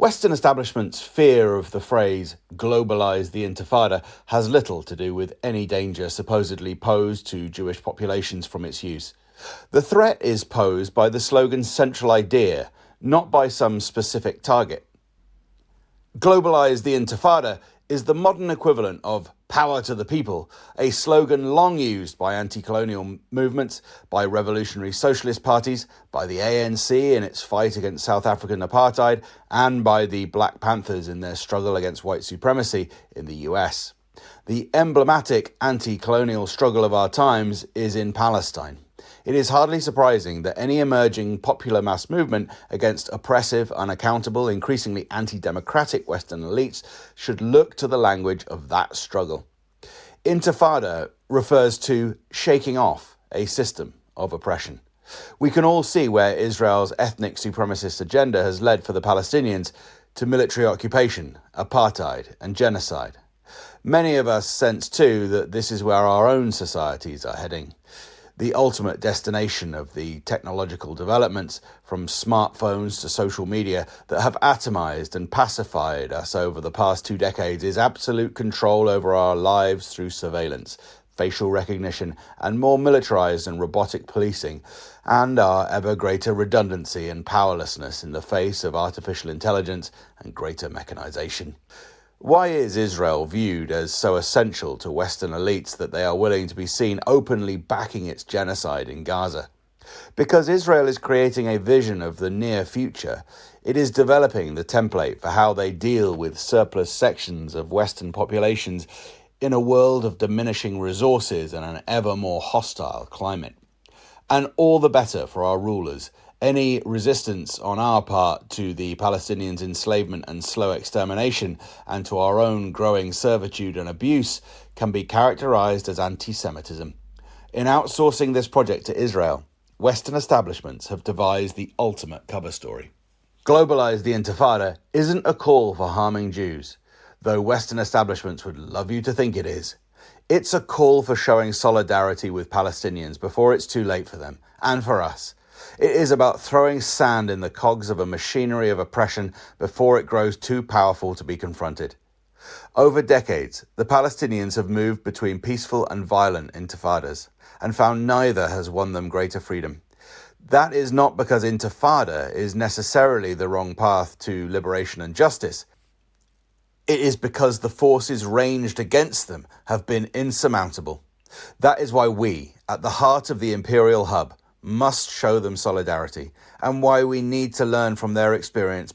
Western establishment's fear of the phrase "globalised the Intifada" has little to do with any danger supposedly posed to Jewish populations from its use. The threat is posed by the slogan's central idea, not by some specific target. "Globalised the Intifada" is the modern equivalent of "power to the people," a slogan long used by anti-colonial movements, by revolutionary socialist parties, by the ANC in its fight against South African apartheid, and by the Black Panthers in their struggle against white supremacy in the US. The emblematic anti-colonial struggle of our times is in Palestine. It is hardly surprising that any emerging popular mass movement against oppressive, unaccountable, increasingly anti-democratic Western elites should look to the language of that struggle. Intifada refers to shaking off a system of oppression. We can all see where Israel's ethnic supremacist agenda has led for the Palestinians to military occupation, apartheid, and genocide. Many of us sense too that this is where our own societies are heading. The ultimate destination of the technological developments, from smartphones to social media, that have atomized and pacified us over the past 2 decades is absolute control over our lives through surveillance, facial recognition, and more militarized and robotic policing, and our ever greater redundancy and powerlessness in the face of artificial intelligence and greater mechanization. Why is Israel viewed as so essential to Western elites that they are willing to be seen openly backing its genocide in Gaza? Because Israel is creating a vision of the near future. It is developing the template for how they deal with surplus sections of Western populations in a world of diminishing resources and an ever more hostile climate. And all the better for our rulers. Any resistance on our part to the Palestinians' enslavement and slow extermination, and to our own growing servitude and abuse, can be characterized as anti-Semitism. In outsourcing this project to Israel, Western establishments have devised the ultimate cover story. Globalised the Intifada isn't a call for harming Jews, though Western establishments would love you to think it is. It's a call for showing solidarity with Palestinians before it's too late for them, and for us. It is about throwing sand in the cogs of a machinery of oppression before it grows too powerful to be confronted. Over decades, the Palestinians have moved between peaceful and violent intifadas, and found neither has won them greater freedom. That is not because intifada is necessarily the wrong path to liberation and justice. It is because the forces ranged against them have been insurmountable. That is why we, at the heart of the Imperial Hub, must show them solidarity, and why we need to learn from their experience